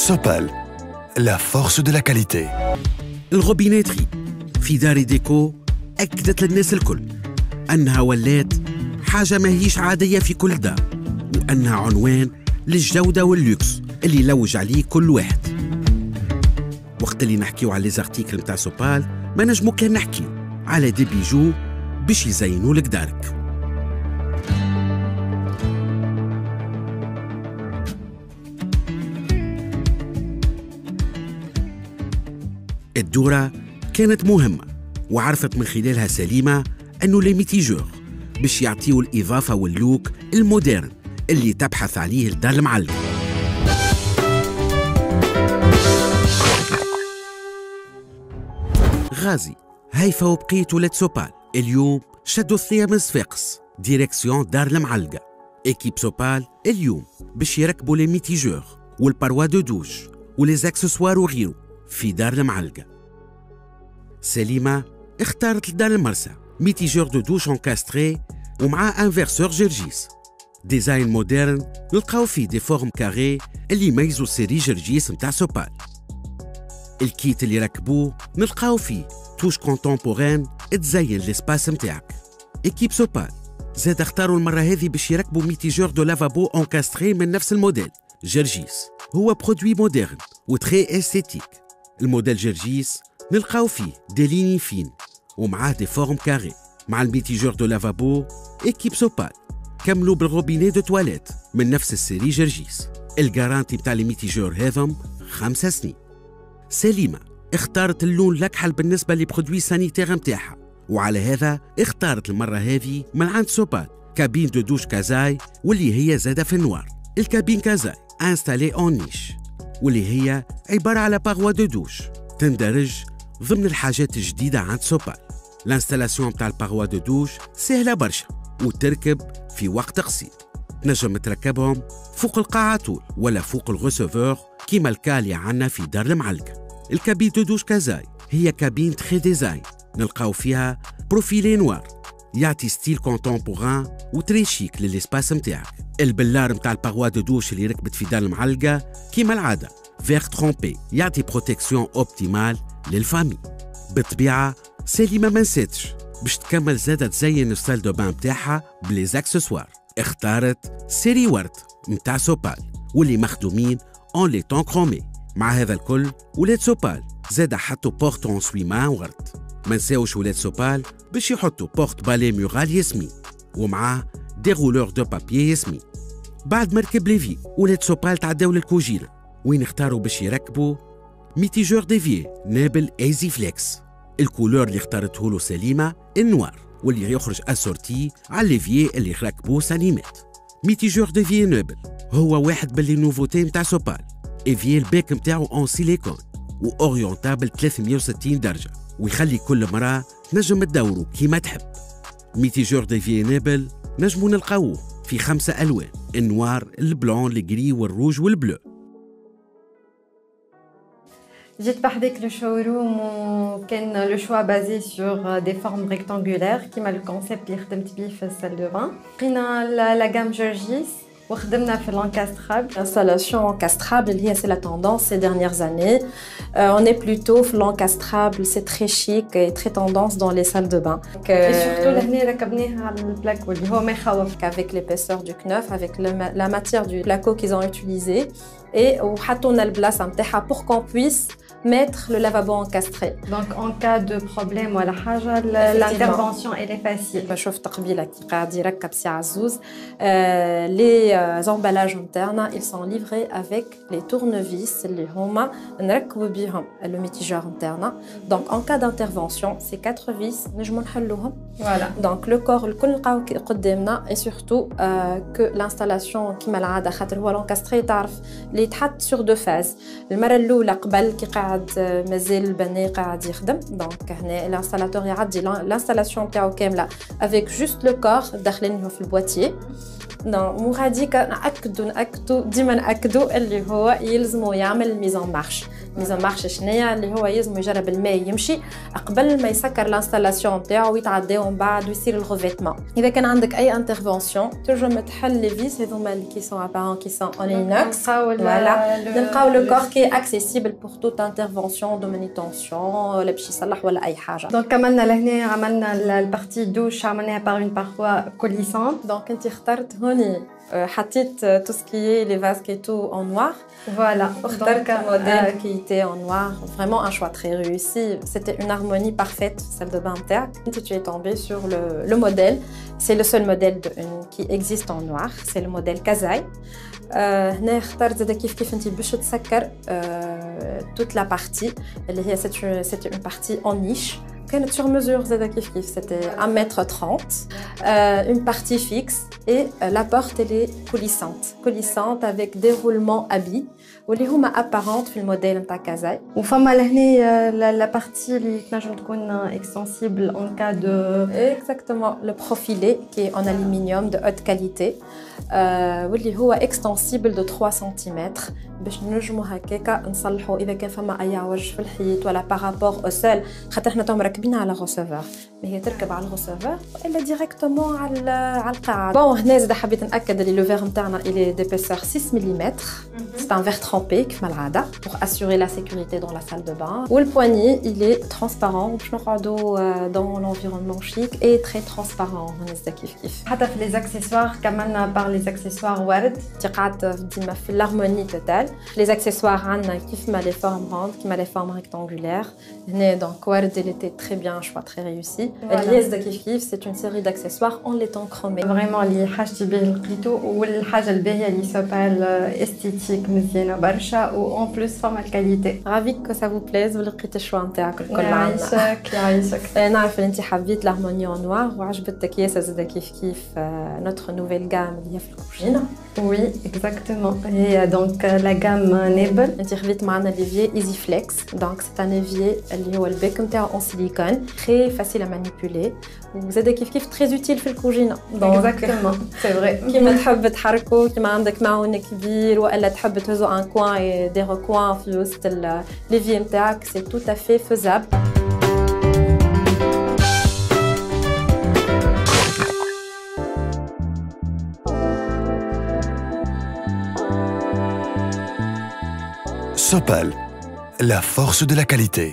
Sopal, la force de la qualité. الغوبيناتري في دار ديكو أكدت للناس الكل أنها ولات حاجة ماهيش عادية في كل دار، وأنها عنوان للجودة واللوكس اللي يلوج عليه كل واحد. وقت اللي نحكيو على ليزارتيكل متاع سوبال ما نجمو كان نحكيو على دي بيجو باش يزينوا لك دارك. الدورة كانت مهمة وعرفت من خلالها سليمة أنه لي ميتيجور باش يعطيو الإضافة واللوك المودرن اللي تبحث عليه الدار المعلم. غازي هيفا وبقيت ولاد سوبال اليوم شدوا الثياب صفاقس ديريكسيون دار المعلقة. ايكيب سوبال اليوم باش يركبوا لي ميتيجور والباروا دو دوج ولي زاكسسوار وغيره في دار المعلقة. سليمة اختارت لدار المرسى ميتيجور دو دوش انكاستري ومعاه انفرسور جرجيس ديزاين مودرن نلقاو فيه دي فورم كاري اللي يميزوا سيري جرجيس متاع سوبال. الكيت اللي ركبوه نلقاو فيه توش كونتمبورين تزين لسباس متاعك. ايكيب سوبال زاد اختاروا المرة هذه باش يركبوا ميتيجور دو لافابو انكاستري من نفس الموديل جرجيس. هو برودوي مودرن وتري استيتيك. الموديل جرجيس نلقاو فيه دي ليني فين ومعاه دي فورم كاري. مع الميتيجور دو لافابو ايكيب سوبال كملوا بالروبيني دو تواليت من نفس السيري جرجيس. الجارانتي بتاع الميتيجور هذم 5 سنين. سليمة اختارت اللون الأكحل بالنسبة لبرودوي سانيتير متاعها، وعلى هذا اختارت المرة هذه من عند سوبال كابين دو دوش كازاي واللي هي زادة في النوار. الكابين كازاي انستالي اون نيش واللي هي عبارة على باغوا دو دوش تندرج ضمن الحاجات الجديدة عند سوبال. الانستالاسيون بتاع الباغوا دو دوش سهلة برشا وتركب في وقت قصير. تنجم تركبهم فوق القاعة طول ولا فوق الغوسوفور كيما الكالي عنا في دار المعلقة. الكابين دو دوش كازاي هي كابين تخي ديزاين نلقاو فيها بروفيلي نوار يعطي ستيل كونتمبوران وتري شيك للاسباس متاعك. البلار متاع الباغوا دو دوش اللي ركبت في دار المعلقة كيما العادة فيغ ترومبي يعطي بروتكسيون اوبتيمال للفامي. بالطبيعة سليمة ما نساتش باش تكمل زادة تزين السال دو بان متاعها بلي زاكسسوار. اختارت سيري ورد متاع سوبال واللي مخدومين اون لي طون كرومي. مع هذا الكل ولاد سوبال زاد حطوا بورت اون سويمان ورد. ما نساوش ولاد سوبال باش يحطوا بورت بالي مورال ياسمين ومعاه دي رولور دو بابيي ياسمين. بعد ما ركب ليفي ولاد سوبال تعداو للكوجينة وين اختاروا باش يركبوا ميتيجور ديفي نابل ايزي فليكس. الكولور اللي اختارته له سليمة النوار واللي يخرج اسورتي على ليفي اللي ركبوه سليمات. ميتيجور ديفي نابل هو واحد باللي نوفوتي متاع سوبال. ايفي الباك متاعو اون سيليكون واورينتابل 360 درجة ويخلي كل مرة نجم تدورو كيما تحب. ميتيجور ديفي نابل نجمو نلقاوه في 5 ألوان النوار البلون الجري والروج والبلو. جيت بحذاك لو شوروم وكان لو شوا بازي سور دي فورم ريكتانغولير كيما الكونسيبت اللي خدمت بيه في السال دو بان. لقينا لا جام جورجيس وخدمنا في l'encastrable. L'installation encastrable, c'est la tendance ces dernières années. On est plutôt l'encastrable, c'est très chic et très tendance dans les salles de bain. Et surtout لهنا ركبناها على البلاكو اللي هو ما يخوف. Avec l'épaisseur du kneuf, avec la matière du placo qu'ils ont utilisé et وحطونا البلاصة نتاعها pour qu'on puisse mettre le lavabo encastré. Donc en cas de problème ولا حاجة l'intervention elle est facile. ما شفت قبيلة كي قاعد يركب سي عزوز. Les emballages internes, ils sont livrés avec les tournevis اللي هما نركبوا بيهم le mitigeur interne. Donc en cas d'intervention, ces 4 vis نجمو نحلوهم. Voilà. Donc le corps الكل نلقاو قدامنا et surtout que l'installation كيما العادة خاطر هو l'encastré تعرف اللي يتحط sur 2 phases. المرة الأولى قبل كي قاعد مازال البني قاعد يخدم دونك هنا الانستالاتور يعدي الانستالاسيون تاعو كامله افيك جوست لو كور داخلينه في البواتيي. وغادي ناكدوا ديما ناكدوا اللي هو يلزمو يعمل الميزان مارش ميزون مارش شنيا اللي هو يلزم يجرب الماء يمشي قبل ما يسكر الانستالاسيون نتاعو ويتعداو من بعد ويصير الغوفيتمون. اذا كان عندك اي انترفونسيون تنجم تحل لي فيس هذوما اللي كي سون ابارون كي سون اون اينوكس نلقاو لو كور كي اكسيسيبل بور توت انترفونسيون دو مانيتونسيون ولا باش يصلح ولا اي حاجه. دونك عملنا لهنا عملنا البارتي دوش عملناها باغ اون بارفوا كوليسون. دونك انت اخترت هوني حطيت tout ce qui est les vases et tout en noir. Voilà. Donc un modèle qui était en noir, vraiment un choix très réussi. C'était une harmonie parfaite, celle de Banter. Tu es tombé sur le modèle. C'est le seul modèle qui existe en noir. C'est le modèle Kazai. هنا اخترت زاد كيف انت باش تسكر toute la partie اللي هي c'était une partie en niche. كانت sur mesure زاد كيف c'était 1m30 une partie fixe et la porte elle est coulissante avec déroulement habit واللي هما apparentes في الموديل نتاع كازاي. وفما لهنا la partie اللي تنجم تكون extensible en cas de exactement le profilé qui est en aluminium de haute qualité واللي هو extensible de 3 cm باش نجمو هكاكا نصلحو اذا كان فما اي عوج في الحيط ولا بارابور او سول خاطر احنا توم راكبين على غوسيفور هي تركب على الغوسيفور الا ديريكتومون على القاعه. بون هنا زاد حبيت ناكد اللي لو فيغ نتاعنا الي ديبيسور 6 ملم. C'est un verre trempé كيف ما العاده pour assurer la sécurité dans la salle de bain. و البواني il est transparent باش نقعدوا dans l'environnement chic et très transparent هنا كيف حتى في لي اكسسوار كملنا باغ لي اكسسوار ورد تقعد ديما في l'harmonie totale. Les accessoires عندنا كيف ما les formes rondes كيما les formes rectangulaires. هنا donc ورد il était très bien un choix très réussi. الياس كيف c'est une série d'accessoires en laiton chromé. Vraiment اللي حاجتي به لقيتو والحاجه الباهيه اللي سوبال استيتيك مزيانه برشا و اون بلوس فما الكاليتي. رافي كو سا فو بليز ولقيت الشوا نتاعك الكل عندنا. يعيشك نعرف ان انت حبيت l'harmonie en noir وعجبتك ياسر زاد كيف notre nouvelle gamme اللي هي في الكوجينه. Oui, exactement. Et donc la gamme Nebel. انت خديت معنا l'évier Easy Flex. Donc c'est un évier اللي هو البيك نتاعو en silicone, très facile à manipuler. وزاد كيف très utile في الكوجينه. Exactement, c'est vrai. كيما تحب تحركو كيما عندك معون كبير والا تحب تهزو ان كوان دي ركوان في وسط l'évier نتاعك, c'est tout à fait faisable. Sopal, la force de la qualité.